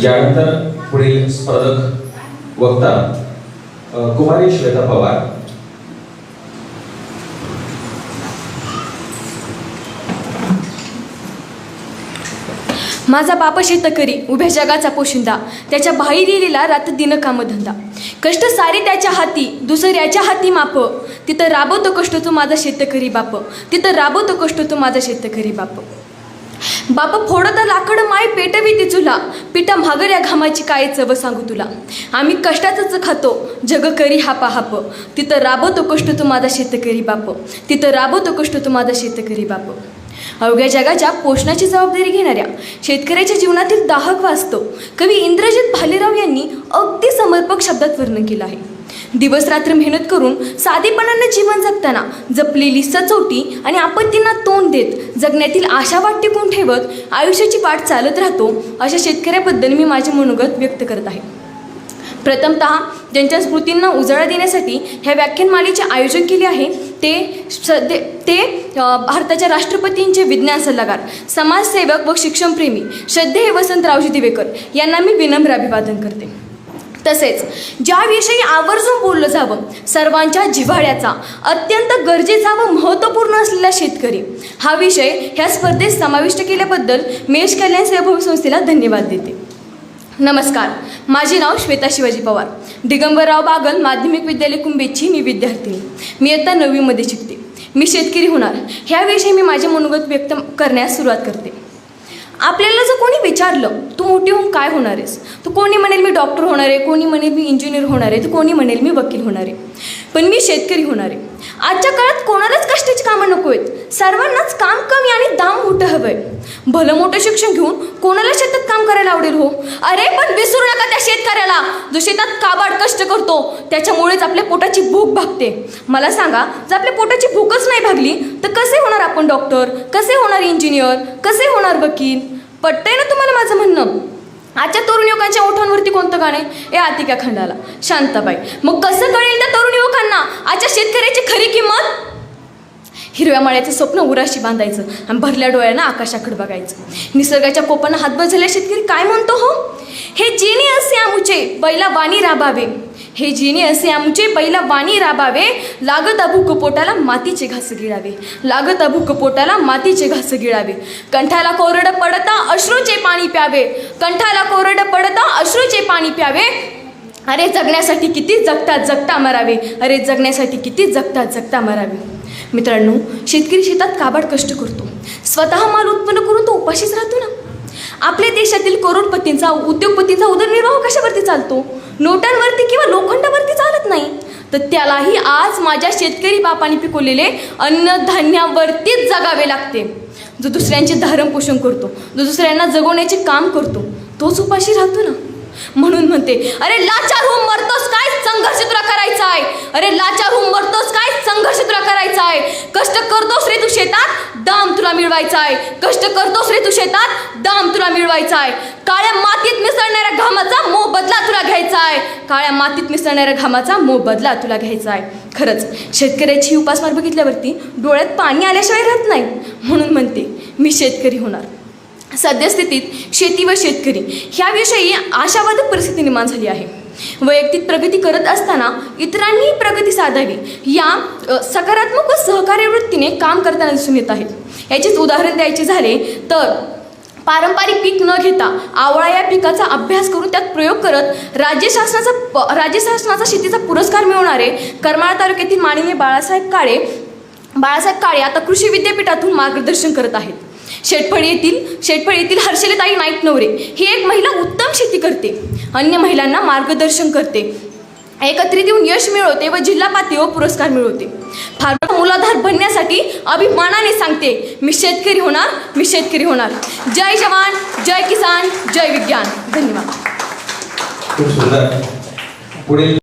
यानंतर पुढील स्पर्धक वक्ता कुमारी श्वेता पवार. माझा बाप शेतकरी उभ्या जगाचा पोशिंदा, त्याच्या बाई दिलेला रात दिन कामधंदा. कष्ट सारे त्याच्या हाती, दुसऱ्याच्या हाती माप. तिथं राबवतो कष्ट तो माझा शेतकरी बाप, तिथं राबवतो कष्ट तो माझा शेतकरी बाप. बाप फोडता लाकड माय पेटवी ती चुला, पिठा महागड्या घामाची काय चव सांगू तुला. आम्ही कष्टातच खातो जग करी हापा हाप. तिथं राबवतो कष्ट तो माझा शेतकरी बाप, तिथं राबवतो कष्ट तो माझा शेतकरी बाप. अवघ्या जगाच्या पोषणाची जबाबदारी घेणाऱ्या शेतकऱ्याच्या जीवनातील दाहक वाचतो कवी इंद्रजित भालेराव यांनी अगदी समर्पक शब्दात वर्णन केलं आहे. दिवस रात्र मेहनत करून साधेपणानं जीवन जगताना जपलेली सचोटी आणि आपत्तींना तोंड देत जगण्यातील आशावाद टिकून ठेवत आयुष्याची वाट चालत राहतो अशा शेतकऱ्याबद्दल मी माझे मनोगत व्यक्त करत आहे. प्रथमतः ज्यांच्या स्मृतींना उजाळा देण्यासाठी ह्या व्याख्यानमालेचे आयोजन केले आहे ते भारताच्या राष्ट्रपतींचे विज्ञान सल्लागार, समाजसेवक व शिक्षणप्रेमी श्रद्धेय वसंतरावजी दिवेकर यांना मी विनम्र अभिवादन करते. तसेच ज्याविषयी आवर्जून बोललं जावं, सर्वांच्या जिव्हाळ्याचा, अत्यंत गरजेचा व महत्त्वपूर्ण असलेला शेतकरी हा विषय ह्या स्पर्धेत समाविष्ट केल्याबद्दल मेष कल्याण सेवाभावी संस्थेला धन्यवाद देते. नमस्कार, माझे नाव श्वेता शिवाजी पवार, दिगंबरराव बागल माध्यमिक विद्यालय कुंभेची मी विद्यार्थिनी. मी इयत्ता 9वीमध्ये शिकते. मी शेतकरी होणार ह्याविषयी मी माझे मनोगत व्यक्त करण्यास सुरुवात करते. आपल्याला जर कोणी विचारलं तू मोठी होऊन काय होणार आहेस, तर कोणी म्हणेल मी डॉक्टर होणार आहे, कोणी म्हणेल मी इंजिनियर होणार आहे, तर कोणी म्हणेल मी वकील होणार आहे. पण मी शेतकरी होणार आहे. आजच्या काळात कोणालाच कष्टाची कामं नको आहेत, सर्वांनाच काम कमी आणि दाम मोठं हवं आहे. भलं मोठं शिक्षण घेऊन कोणाला शेतात काम करायला आवडेल हो. अरे पण विसरू नका त्या शेतकऱ्याला जो शेतात काबाड कष्ट करतो, त्याच्यामुळेच आपल्या पोटाची भूक भागते. मला सांगा, जर आपल्या पोटाची भूकच नाही भागली तर कसे होणार आपण डॉक्टर, कसे होणार इंजिनियर, कसे होणार वकील. पटतंय ना तुम्हाला माझं म्हणणं? आजच्या तरुण युवकांच्या ओठांवरती कोणतं गाणं आहे? आतिका खंडाला, शांताबाई. मग कसं कळेल त्या तरुण युवकांना आजच्या शेतकऱ्याची खरी किंमत? हिरव्या माळ्याचं स्वप्न उराशी बांधायचं आणि भरल्या डोळ्यांना आकाशाकडे बघायचं. निसर्गाच्या कोपानं हातभर झालेला शेतकरी काय म्हणतो हो? हे जिने असे आमुचे बैला वाणी राबावे, हे जिने असे आमचे बैला वाणी राबावे, लागत अभूक पोटाला मातीचे घास गिळावे, लागत अभूक पोटाला मातीचे घास गिळावे. कंठाला कोरड पडता अश्रूचे पाणी प्यावे, कंठाला कोरड पडता अश्रूचे पाणी प्यावे. अरे जगण्यासाठी किती जगतात जगता मरावे, अरे जगण्यासाठी किती जगतात जगता मरावे. मित्रांनो, शेतकरी शेतात काबाड कष्ट करतो, स्वतः माल उत्पन्न करून तो उपाशीच राहतो ना. आपल्या देशातील करोडपतींचा, उद्योगपतींचा उदरनिर्वाह कशावरती चालतो? नोटांवरती किंवा लोखंडावरती चालत नाही. तर त्यालाही आज माझ्या शेतकरी बापाने पिकवलेले अन्नधान्यावरतीच जगावे लागते. जो दुसऱ्यांचे धारणपोषण करतो, जो दुसऱ्यांना जगवण्याचे काम करतो, तोच उपाशी राहतो ना. म्हणून म्हणते, अरे लाचार होऊन मरतोस काय, संघर्ष तुला करायचा आहे. अरे लाचार होऊन मरतोस काय, संघर्ष तुला करायचा आहे. कष्ट करतोस रे तू शेतात, दाम तुला मिळवायचा आहे. कष्ट करतोस रे तू शेतात, दाम तुला मिळवायचा आहे. काळ्या मातीत मिसळणाऱ्या घामाचा मोबदला तुला घ्यायचा आहे. काळ्या मातीत मिसळणाऱ्या घामाचा मोबदला तुला घ्यायचा आहे. खरंच शेतकऱ्याची उपासमार बघितल्यावरती डोळ्यात पाणी आल्याशिवाय राहत नाही. म्हणून म्हणते, मी शेतकरी होणार. सद्यस्थितीत शेती व शेतकरी ह्याविषयी आशावादक परिस्थिती निर्माण झाली आहे. वैयक्तिक प्रगती करत असताना इतरांनीही प्रगती साधावी या सकारात्मक व सहकार्य वृत्तीने काम करताना दिसून येत आहेत. याचेच उदाहरण द्यायचे झाले तर पारंपरिक पीक न घेता आवळा या पिकाचा अभ्यास करून त्यात प्रयोग करत राज्य शासनाचा शेतीचा पुरस्कार मिळवणारे करमाळा तालुक्यातील माननीय बाळासाहेब काळे आता कृषी विद्यापीठातून मार्गदर्शन करत आहेत. शेटफळ येथील हर्षलताई नाईक नवरे ही एक महिला उत्तम शेती करते, अन्य महिलांना मार्गदर्शन करते, एकत्रित येऊन यश मिळवते व जिल्हा पातळीवर पुरस्कार मिळवते. फार मूलाधार बनण्यासाठी अभिमानाने सांगते, मी शेतकरी होणार, मी शेतकरी होणार. जय जवान, जय किसान, जय विज्ञान. धन्यवाद. खूप सुंदर. पुढील